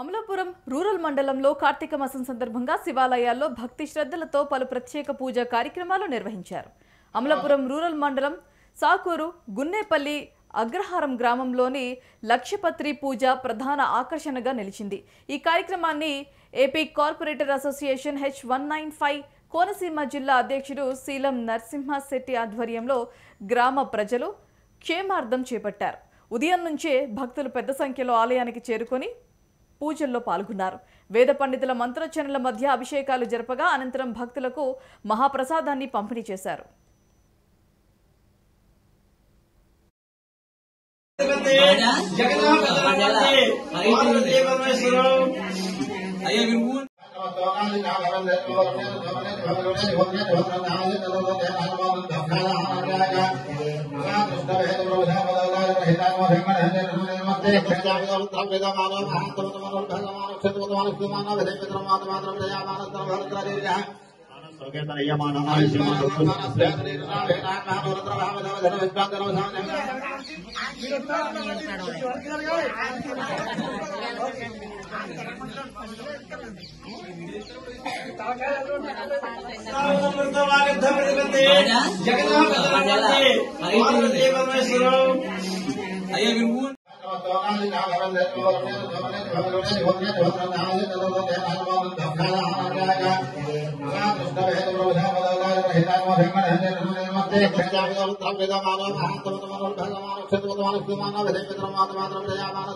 Amalapuram rural మండలంలో కార్తీక మాసం సందర్భంగా శివాలయాల్లో భక్తి శ్రద్ధలతో పలు ప్రత్యేక పూజా కార్యక్రమాలు నిర్వహించారు. అమలాపురం రూరల్ మండలం సాకూరు గున్నేపల్లి అగ్రహారం గ్రామంలోని లక్షపత్రి పూజ ప్రధాన ఆకర్షణగా నిలిచింది. ఈ కార్యక్రమాన్ని AP corporator association H195 Konaseema జిల్లా అధ్యక్షుడు శీలం నరసింహశెట్టి ఆధ్వర్యంలో గ్రామ ప్రజలు క్షేమార్థం చేపట్టారు. ఉదయం నుంచే భక్తులు పెద్ద సంఖ్యలో ఆలయానికి చేరుకొని పూజల్లో పాల్గొన్నారు. వేద పండితుల మంత్రోచ్చరణల మధ్య అభిషేకాలు జరపగా అనంతరం భక్తులకు మహాప్రసాదాన్ని పంపిణీ చేశారు.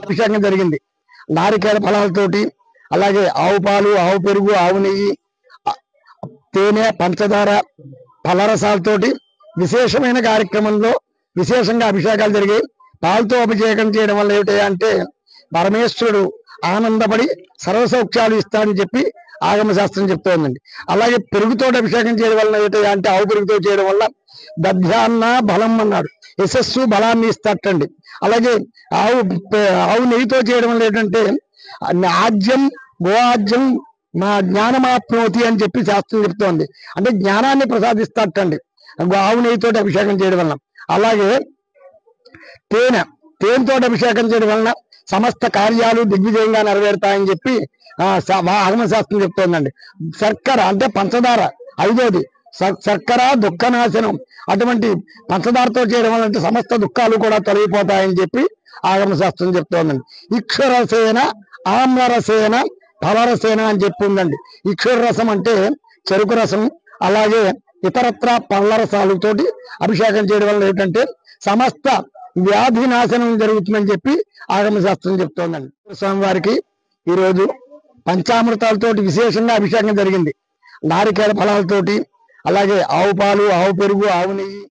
అభిషేకం జరిగింది. నారికేళ ఫలాలతోటి, అలాగే ఆవు పాలు, ఆవు పెరుగు, ఆవు నెయ్యి, తేనె, పంచదార, ఫలరసాలతోటి విశేషమైన కార్యక్రమంలో విశేషంగా అభిషేకాలు జరిగాయి. పాలతో అభిషేకం చేయడం వల్ల ఏమిటి అంటే పరమేశ్వరుడు ఆనందపడి సర్వసౌఖ్యాలు ఇస్తాడని చెప్పి ఆగమ శాస్త్రం చెప్తోందండి. అలాగే పెరుగుతో అభిషేకం చేయడం వల్ల ఏమిటి అంటే ఆవు పెరుగుతో చేయడం వల్ల దధ్యాన్న బలం అన్నాడు, యశస్సు బలాన్ని ఇస్తాటండి. అలాగే ఆవు నెయ్యితో చేయడం వల్ల ఏంటంటే ఆజ్యం గోఆజ్యం మా జ్ఞానమాప్నోతి అని చెప్పి శాస్త్రం చెప్తోంది. అంటే జ్ఞానాన్ని ప్రసాదిస్తాటండి ఆవు నెయ్యితో అభిషేకం చేయడం వల్ల. అలాగే తేనెతో అభిషేకం చేయడం వలన సమస్త కార్యాలు దిగ్విజయంగా నెరవేరుతాయని చెప్పి ఆగమ శాస్త్రం చెప్తోందండి. శర్కర అంటే పంచదార, ఐదోది శర్కర దుఃఖనాశనం. అటువంటి పంచదారతో చేయడం వల్ల సమస్త దుఃఖాలు కూడా తొలగిపోతాయని చెప్పి ఆగమ శాస్త్రం చెప్తోందండి. ఇక్షురసేన ఆమ్రరసేన ఫలరసేన అని చెప్పి ఉందండి. ఇక్షుర రసం అంటే చెరుకు రసం, అలాగే ఇతరత్ర పళ్ళ రసాలతోటి అభిషేకం చేయడం వల్ల ఏంటంటే సమస్త వ్యాధి నాశనం జరుగుతుందని చెప్పి ఆగమ శాస్త్రం చెప్తోందండి. స్వామివారికి ఈరోజు పంచామృతాలతోటి విశేషంగా అభిషేకం జరిగింది. నారికేళ ఫలాలతోటి, అలాగే ఆవు పాలు, ఆవు పెరుగు, ఆవు నెయ్యి,